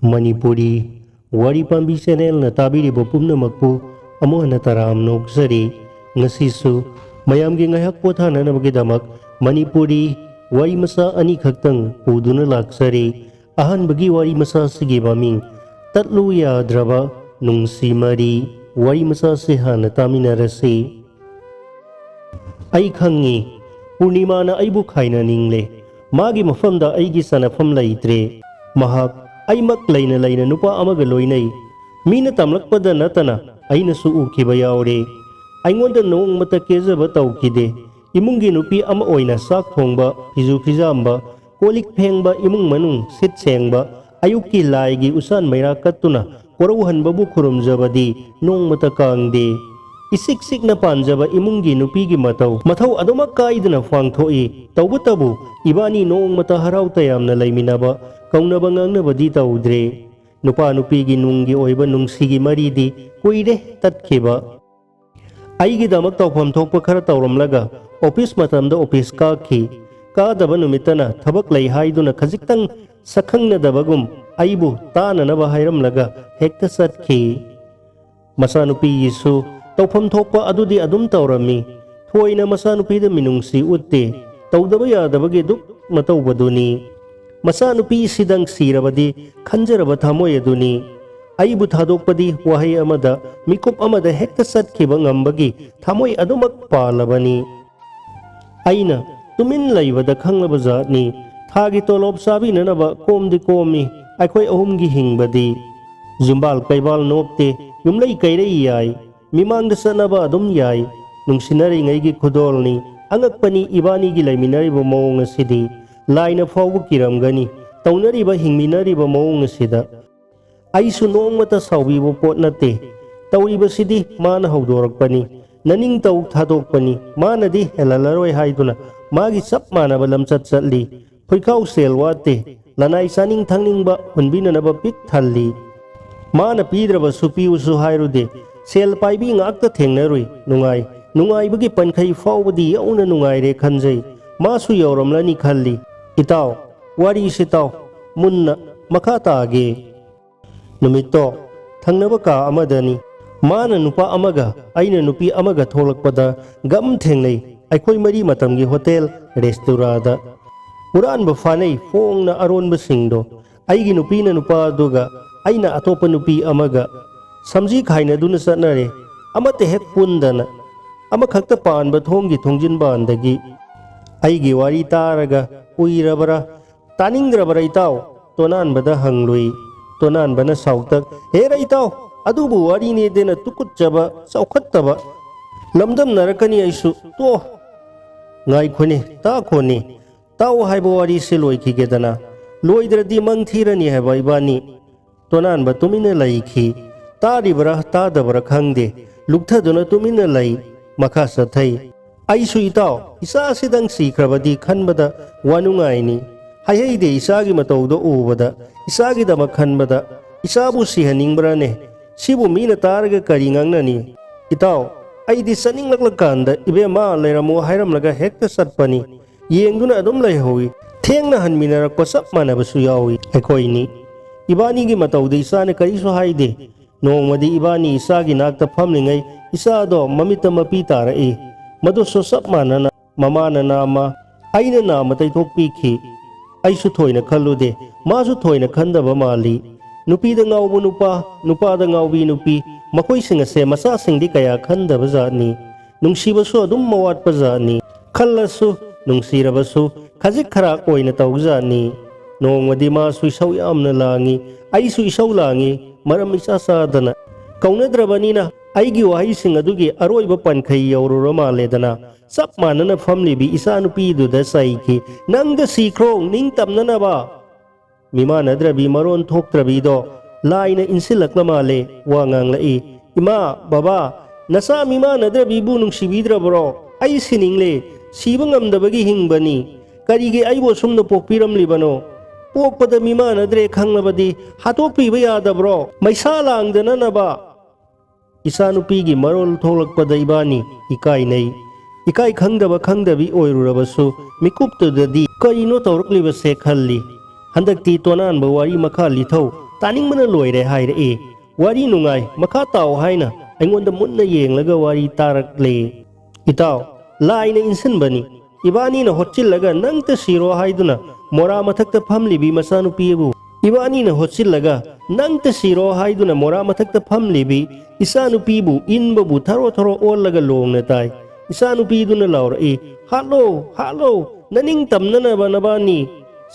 Manipuri Wari Pambi Channel na tabiribo pumnamakpu amo na taram noksari ngasisu mayamgi ngayak pothana na magidamak Manipuri wari masa ani khaktang puduna laksari ahan bagi wari masa sige maming tatlo ya draba nungsi mari wari masa sehana taminarasi ay khangi Purnima na ay bukhay na ningle magi mafamda ay gisanafam laitre mahak ay maklay na nupa amagaloy nay mina tamlakpada natana ay nasuo kibayawre ay ngonda noong matakeza ba tawkide imong ginupi ama oy na sak thongba fizu fizamba kolik phengba imong manung sit sengba ayuk kilay gi usan mayra katuna korawhan babu khurumjabadi nong matakangde Isik-sik na panjaba imong ginupi gi mataw adumak kaidna fangthoi tawbutabu ibani noong mataharaw tayam na layminaba kaunnabangang nabadi tawdre nupa nupi gi nunggi oiba nung sigi maridi kuire tatkiba ay gidamak tawpam thokpa khara tawramlaga office matamda office kaki kadaba numitana thabak lay haiduna khajiktang sakhang na dabagum aibu tana na bahairamlaga hekta satki masanupi yisu tawpam thokpa adudi adum tawrami thoina masanupida minungsi utte tawdaba yadabagi duk matawbaduni masanupi sidang sirabadi khanjaraba thamoy aduni aibu thadokpadi wahay amada mikup amada hekta satkiba ngambagi thamoy adumak palabani aina tumin laybada khanglaba zatni thagi tolob sabi nanaba komdi komi aikhoi ahumgi hingbadi jumbal kaibal nopte yumlai kairei yai Mimang sanaba adum yai nung sinari ngay gi khudolni angakpani ibani gi laiminari ba mawong sidi laina fawbu kiramgani taunari ba hingminari ba mawong sida ay sunong mata sawi bo pot nate tawi ba sidi mana hawdorakpani naning taw thadokpani mana di helalaroy haiduna magi sap mana ba lamsat satli phikaw selwate lanai saning thangning ba hunbina na ba pik thalli mana pidra ba supi usu hairude Sel paibi ngakta thengnarui nungai bagi pankhai fawbadi yauna nungai re khanjai masu yawramlani khalli itaw wari sitaw munna makata age numito thangnaba ka amadani mana nupa amaga aina nupi amaga tholakpada gam thengnai aikhoi mari matamgi hotel restaurada uran ba fanai fong na aron ba singdo aigi nupi na nupa duga aina atopa nupi amaga Samji khaina duna satnare amate hek pundana ama khakta panba thonggi thongjin bandagi aigi wari taraga uirabara taningrabara itaw tonan bada hanglui tonan bana sautak hera itaw adubu wari ne dena tukutjaba saukhattaba lamdam narakani aisu to ngai khone ta khone taw haibo wari se loi khigedana loidradi mangthirani haiba ibani tonan ba tumina laikhi Taribra tadabra khangde luktaduna tumina lai makha sathai aisu itaw isa sidang sikrabadi khanbada wanungaini haihide isagi matawdo ubada isagi dama khanbada isabu sihaningbrane sibu mina targa karingangnani itaw aidi saninglakakanda ibema lairamo hairamlaga hekta satpani yengduna adum laihowi thengna hanminarakpa sap manabasu yawi aikoini ibani gi matawde isane karisu haide Nongmadi ibani isagi nakta phamlingai isado mamita mapi tarai madu so sap manana mamana nama aina nama taithokpikhi aisu thoina khallude masu thoina khandaba mali nupi da ngawbu nupa da ngawbi nupi makoi singa se masa singdi kaya khandaba jani nungsibasu adum mawatpa jani khallasu nungsirabasu khajik kharak oina tawjani nongmadi masu isau yamna langi aisu isau langi maram isa sadana kaunadrabanina aigi wahi sing adugi aroiba pankhai yaururama ledana sap manana famlibi isa nupi du da saiki nangda sikrong ningtamnana ba mimanadrabi maron thoktrabi do laina insilaklama le wangang lai ima baba nasa mimanadrabi bu nungsibidra bro ai siningle sibangamdabagi hingbani karige aibo sumna pokpiram libano Pokpada mimanadre khanglabadi hatokpiba yadabro maisa langdana naba Isanupigi marol tholakpada ibani ikainai ikai khangdaba khangdabi oirurabasu mikuptudadi karino tawraklibase khalli handakti tonan ba wari makha lithau तानिंगमना लोइरे हाइरए वारी नुंगाई मखा ताओ हाइना अइंगोंदा मुन्ना येंगलगा वारी तारकले इताव लाइना इंसनबनी इबानी न होचिल्लगा नंगता सिरो हाइदुना मोरा मथक्ता फमलिबी मसानुपीबु इबानी न होचिल्लगा नंगता सिरो हाइदुना मोरा मथक्ता फमलिबी इसानुपीबु इनबबु थरो थरो ओलगा लोंगना ताई इसानुपीदुना लाउरए हालो हालो ननिंग तमननबा नबानी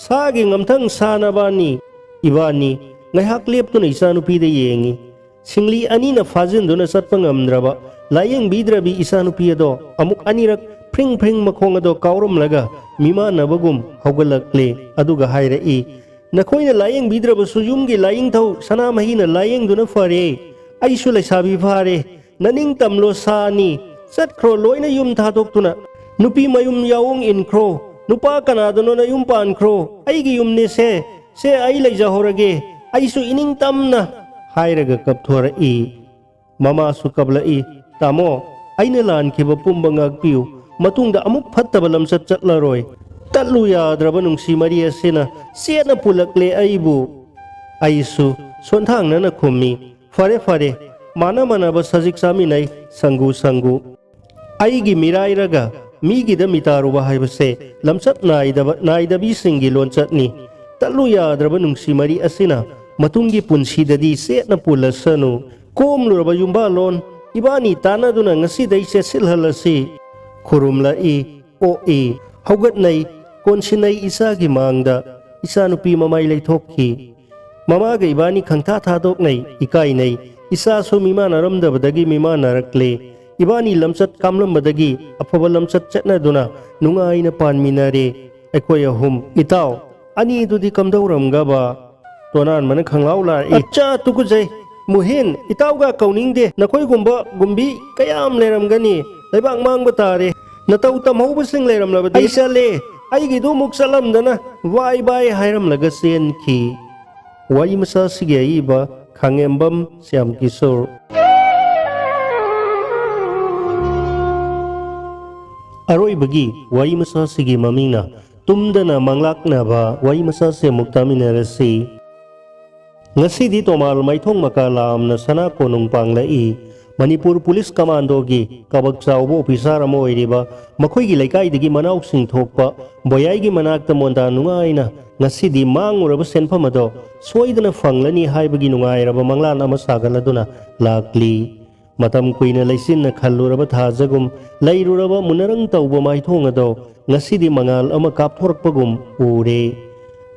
सागे ngamthang sanabani ibani ngaiak leptuna isanupida yengi singli ani na fajinduna satpa ngamdraba layeng bidrabi isanupi ado amuk anirak pring pring makhong ado kauram laga mima nabagum haugalakle aduga hairei nakoina layeng bidraba suyumgi layeng thau sanamahi na layeng duna fare aisu laisabi fare naning tamlo sani satkhro loina yum thadoktuna nupi mayum yaung inkro nupa kanadano na yung pankro ay giyum ni se ay laijahorage ay su ining tamna hayraga kapthora i mama su kabla i tamo ay nalan kiba pumbangag piu matungda amuk phattaba lamsat chatlaroy tatlu yadraba nung si Maria sina siya na pulakle ay bu ay su sonthang na nakhumi fare fare mana ba sajik saminay sanggu sanggu ay gimiray raga मीगिद मितारुबा हाइबसे लमसत नाइदबी सिंगी लोंचतनी तल्लु याद्रब नुंसी मरी असिना मतुंगी पुंसीददी सेना पुलसनु कोमलुरबा युंबा loan इबानी तानादुना ngasiday sesilhalasi khurumla i o e haugatnai konsinai isagi mangda isanupi mamai leithokki mamaga ibani khangtha thadoknai ikainai isa so mimana ramdabadagi mimana rakle ibani lamsat kamlam badagi afaba lamsat chatna duna nungaina panminare ekoi ahum itaw ani dudi kamdauram gaba tonan man khanglau la acha tukujai muhin itaw ga kauning de nakoi gumba gumbi kayam leram gani leibang mang batare natau tamhau basing leram labadi aisale aigi du muksalam dana wai bai hairam laga sen ki wai masa sige iba khangembam siam kisor Aroy bagi wai masa sigi mamina tumdana manglakna ba wai masa se muktaminarasi ngasi di tomal maithong makalam na sana konung panglai Manipur Police Commando gi kabag saubo officer amo iriba makhoi gi laikai digi manaw sing thokpa boyai gi manak ta monda nungaina ngasi di manguraba senpham ado soidana fanglani haibagi nungai raba manglan ama sagaladuna lakli matam kuina laisin na khalluraba thajagum lairuraba munarang tauba maithong ado ngasidi mangal ama kapthorpagum ure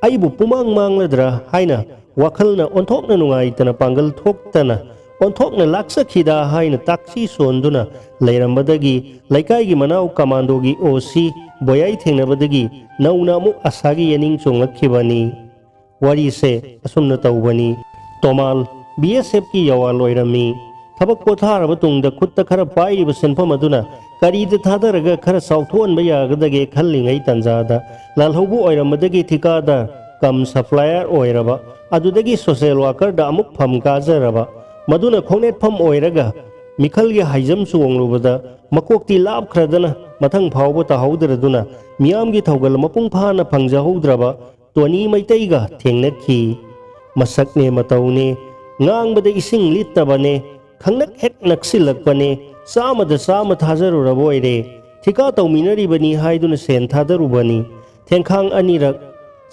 aibu pumang mangladra haina wakhalna onthokna nungai tana pangal thoktana onthokna laksa khida haina taksi sonduna lairambadagi laikai gi manaw commando gi osi boyai thengnabadagi nauna mu asagi yaning chongakhibani wari se asumna taubani tomal BSF ki yawal oirami थबक पोथारब तुंगद खुद खरा पाइब सेनफम अदुना करीद थादरग खरा साउथोन बयागदगे खल्लिंगै तंजादा लालहौबु ओइरमदगी ठिकादा कम supplier ओइरबा अदुदगी social worker दा अमुक फम काजरबा मदुना खोंनेट फम ओइरगा मिखलगे high jump सुवंगलुबदा मकोक्ति लाभ खरदना मथंग फावबो ताहौदरदुना मियामगी थौगल मपुंग फाना फंगजाहौद्रबा तोनी मैतैगा थेंगनखी मसकने मतौने ngangbada ising littabane khangnak hek naksilakpane samada sama thajaruraboire thika tauminaribani haiduna sen thadarubani thengkhang anirak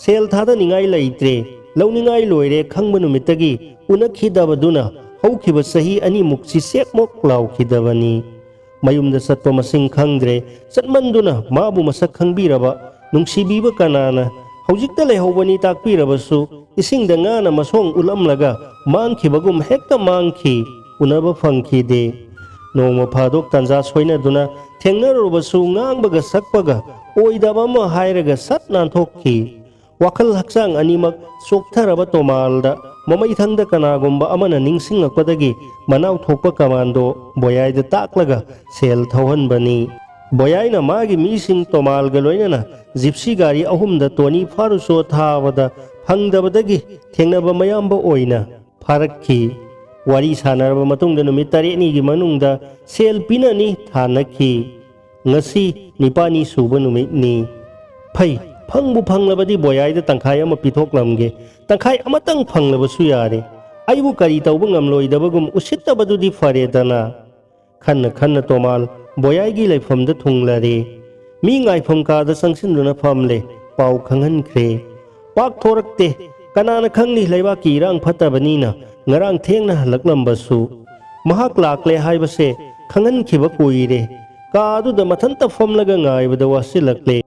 sel thada ningai leitre launingai loire khangba numitagi unakhidabaduna haukiba sahi ani mukchi sekmok laukhidabani mayumda satpa masing khangdre satmanduna mabu masak khangbiraba nungsibiba kanana hojikta lehobani takpirabasu isingda ngana masong ulamlaga mangkhibagum hekta mangkhi unaba phangkhide nongma phadok tanja soinaduna thengnarubasu ngangbaga sakpaga oidaba ma hairaga sat nanthokhi wakhal haksang animak soktharaba tomalda mamai thangda kanagumba amana ningsingakpadagi manaw thokpa commando boyaida taklaga sel thauhanbani boyaina magi mising tomal galoinana gypsy gari ahumda toni faruso thabada phangdabadagi thengnaba mayamba oina pharakhi wari sanaraba matungda numit tareni gi manungda sel pinani thanakhi ngasi nipani suba numit ni phai ꯐꯪꯕꯨ ꯐꯪꯂꯕꯗꯤ ꯕꯣꯌꯥꯏꯗ ꯇꯪꯈꯥꯏ ꯑꯃ ꯄꯤꯊꯣꯛꯂꯝꯒꯦ ꯇꯪꯈꯥꯏ ꯑꯃꯇꯪ ꯐꯪꯂꯕꯁꯨ ꯌꯥꯔꯦ ꯑꯩꯕꯨ ꯀꯔꯤ ꯇꯧꯕ ꯉꯝꯂꯣꯏꯗꯕꯒꯨꯝ ꯎꯁꯤꯠꯇꯕꯗꯨꯗꯤ ꯐꯔꯦꯗꯅ ꯈꯟꯅ ꯈꯟꯅ ꯇꯣꯃꯥꯜ ꯕꯣꯌꯥꯏꯒꯤ ꯂꯩꯐꯝꯗ ꯊꯨꯡꯂꯔꯦ ꯃꯤ ꯉꯥꯏꯐꯝ ꯀꯥꯗ ꯆꯪꯁꯤꯟꯗꯨꯅ ꯐꯝꯂꯦ ꯄꯥꯎ ꯈꯪꯍꯟꯈ꯭ꯔꯦ ꯄꯥꯛ ꯊꯣꯔꯛꯇꯦ ꯀꯅꯥꯅ ꯈꯪꯅꯤ ꯂꯩꯕꯥꯛꯀꯤ ꯏꯔꯥꯡ ꯐꯠꯇꯕꯅꯤꯅ ꯉꯔꯥꯡ ꯊꯦꯡꯅ ꯍꯜꯂꯛꯂꯝꯕꯁꯨ ꯃꯍꯥꯛ ꯂꯥꯛꯂꯦ ꯍꯥꯏꯕꯁꯦ ꯈꯪꯍꯟꯈꯤꯕ ꯀꯨꯏꯔꯦ ꯀꯥ ꯑꯗꯨꯗ ꯃꯊꯟꯇ ꯐꯝꯂꯒ ꯉꯥꯏꯕꯗ ꯋꯥꯁꯤꯜꯂꯛꯂꯦ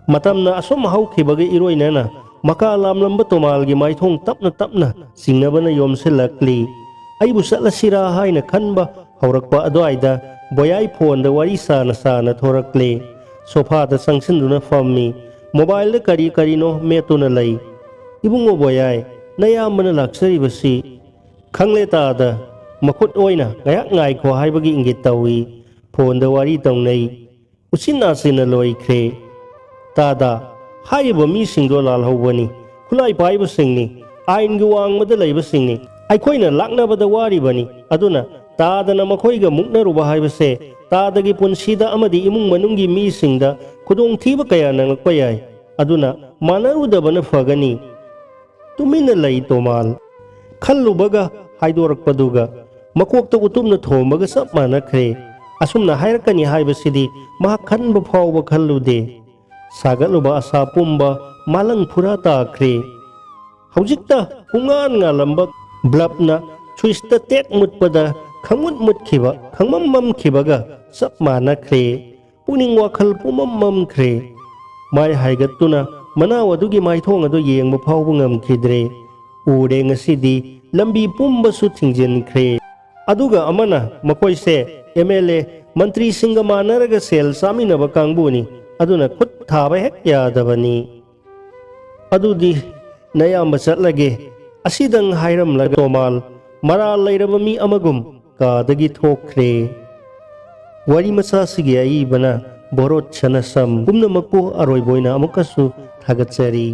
ꯃꯇꯝꯅ ꯑꯁꯨꯝ ꯍꯧꯈꯤꯕꯒ ꯏꯔꯣꯏꯅꯅ ꯃꯀꯥ ꯂꯥꯝꯂꯝꯕ ꯇꯣꯃꯥꯜꯒꯤ ꯃꯥꯏꯊꯣꯡ ꯇꯞꯅ ꯇꯞꯅ ꯆꯤꯡꯅꯕꯅ ꯌꯣꯝꯁꯤꯜꯂꯛꯂꯤ ꯑꯩꯕꯨ ꯆꯠꯂꯁꯤꯔꯥ ꯍꯥꯏꯅ ꯈꯟꯕ ꯍꯧꯔꯛꯄ ꯑꯗꯨꯋꯥꯏꯗ ꯕꯣꯌꯥꯏ ꯐꯣꯟꯗ ꯋꯥꯔꯤ ꯁꯥꯅ ꯁꯥꯅ ꯊꯣꯔꯛꯂꯦ ꯁꯣꯐꯥꯗ ꯆꯪꯁꯤꯟꯗꯨꯅ ꯐꯝꯃꯤ ꯃꯣꯕꯥꯏꯜꯗ ꯀꯔꯤ ꯀꯔꯤꯅꯣ ꯃꯦꯠꯇꯨꯅ ꯂꯩ ꯏꯕꯨꯡꯉꯣ ꯕꯣꯌꯥꯏ ꯅꯌꯥꯝꯕꯅ ꯂꯥꯛꯆꯔꯤꯕꯁꯤ ꯈꯪꯂꯦ ꯇꯥꯗ ꯃꯈꯨꯠ ꯑꯣꯏꯅ ꯉꯥꯏꯍꯥꯛ ꯉꯥꯏꯈꯣ ꯍꯥꯏꯕꯒꯤ ꯏꯪꯒꯤꯠ ꯇꯧꯏ ꯐꯣꯟꯗ ꯋꯥꯔꯤ ꯇꯧꯅꯩ ꯎꯆꯤꯟ ꯅꯥꯆꯤꯟꯅ ꯂꯣꯏꯈ꯭ꯔꯦ ꯇꯥꯗ ꯍꯥꯏꯔꯤꯕ ꯃꯤꯁꯤꯡꯗꯣ ꯂꯥꯜꯍꯧꯕꯅꯤ ꯈꯨꯠꯂꯥꯏ ꯄꯥꯏꯕꯁꯤꯡꯅꯤ ꯑꯥꯏꯟꯒꯤ ꯋꯥꯡꯃꯗ ꯂꯩꯕꯁꯤꯡꯅꯤ ꯑꯩꯈꯣꯏꯅ ꯂꯥꯛꯅꯕꯗ ꯋꯥꯔꯤꯕꯅꯤ ꯑꯗꯨꯅ ꯇꯥꯗꯅ ꯃꯈꯣꯏꯒ ꯃꯨꯛꯅꯔꯨꯕ ꯍꯥꯏꯕꯁꯦ ꯇꯥꯗꯒꯤ ꯄꯨꯟꯁꯤꯗ ꯑꯃꯗꯤ ꯏꯃꯨꯡ ꯃꯅꯨꯡꯒꯤ ꯃꯤꯁꯤꯡꯗ ꯈꯨꯗꯣꯡꯊꯤꯕ ꯀꯌꯥ ꯅꯪꯂꯛꯄ ꯌꯥꯏ ꯑꯗꯨꯅ ꯃꯥꯟꯅꯔꯨꯗꯕꯅ ꯐꯒꯅꯤ ꯇꯨꯃꯤꯟꯅ ꯂꯩ ꯇꯣꯃꯥꯜ ꯈꯜꯂꯨꯕꯒ ꯍꯥꯏꯗꯣꯔꯛꯄꯗꯨꯒ ꯃꯀꯣꯛꯇ ꯎꯇꯨꯞꯅ ꯊꯣꯝꯕꯒ ꯆꯞ ꯃꯥꯟꯅꯈ꯭ꯔꯦ ꯑꯁꯨꯝꯅ ꯍꯥꯏꯔꯛꯀꯅꯤ ꯍꯥꯏꯕꯁꯤꯗꯤ ꯃꯍꯥꯛ ꯈꯟꯕ ꯐꯥꯎꯕ ꯈꯜꯂꯨꯗꯦ ꯁꯥꯒꯠꯂꯨꯕ ꯑꯁꯥ ꯄꯨꯝꯕ ꯃꯥꯂꯪ ꯐꯨꯔꯥ ꯇꯥꯈ꯭ꯔꯦ ꯍꯧꯖꯤꯛꯇ ꯄꯨꯡꯉꯥꯟ ꯉꯥꯜꯂꯝꯕ ꯕ꯭ꯂꯕꯅ ꯁ꯭ꯋꯤꯁꯇ ꯇꯦꯛ ꯃꯨꯠꯄꯗ ꯈꯪꯃꯨꯠ ꯃꯨꯠꯈꯤꯕ ꯈꯪꯃꯝ ꯃꯝꯈꯤꯕꯒ ꯆꯞ ꯃꯥꯟꯅꯈ꯭ꯔꯦ ꯄꯨꯛꯅꯤꯡ ꯋꯥꯈꯜ ꯄꯨꯃꯝ ꯃꯝꯈ꯭ꯔꯦ ꯃꯥꯏ ꯍꯥꯏꯒꯠꯇꯨꯅ ꯃꯅꯥꯎ ꯑꯗꯨꯒꯤ ꯃꯥꯏꯊꯣꯡ ꯑꯗꯨ ꯌꯦꯡꯕ ꯐꯥꯎꯕ ꯉꯝꯈꯤꯗ꯭ꯔꯦ ꯎꯔꯦ ꯉꯁꯤꯗꯤ ꯂꯝꯕꯤ ꯄꯨꯝꯕꯁꯨ ꯊꯤꯡꯖꯤꯟꯈ꯭ꯔꯦ ꯑꯗꯨꯒ ꯑꯃꯅ ꯃꯈꯣꯏꯁꯦ MLA ꯃꯟꯇ꯭ꯔꯤꯁꯤꯡꯒ ꯃꯥꯟꯅꯔꯒ ꯁꯦꯜ ꯆꯥꯃꯤꯟꯅꯕ ꯀꯥꯡꯕꯨꯅꯤ ꯑꯗꯨꯅ ꯈꯨꯠ ꯊꯥꯕ ꯍꯦꯛ ꯌꯥꯗꯕꯅꯤ ꯑꯗꯨꯗꯤ ꯅꯌꯥꯝꯕ ꯆꯠꯂꯒꯦ ꯑꯁꯤꯗꯪ ꯍꯥꯏꯔꯝꯂꯒ ꯇꯣꯃꯥꯜ ꯃꯔꯥꯜ ꯂꯩꯔꯕ ꯃꯤ ꯑꯃꯒꯨꯝ ꯀꯥꯗꯒꯤ ꯊꯣꯛꯈ꯭ꯔꯦ ꯋꯥꯔꯤ ꯃꯆꯥꯁꯤꯒꯤ ꯑꯏꯕꯅ ꯕꯣꯔꯣꯠ ꯁꯅꯁꯝ ꯄꯨꯝꯅꯃꯛꯄꯨ ꯑꯔꯣꯏꯕ ꯑꯣꯏꯅ ꯑꯃꯨꯛꯀꯁꯨ ꯊꯥꯒꯠꯆꯔꯤ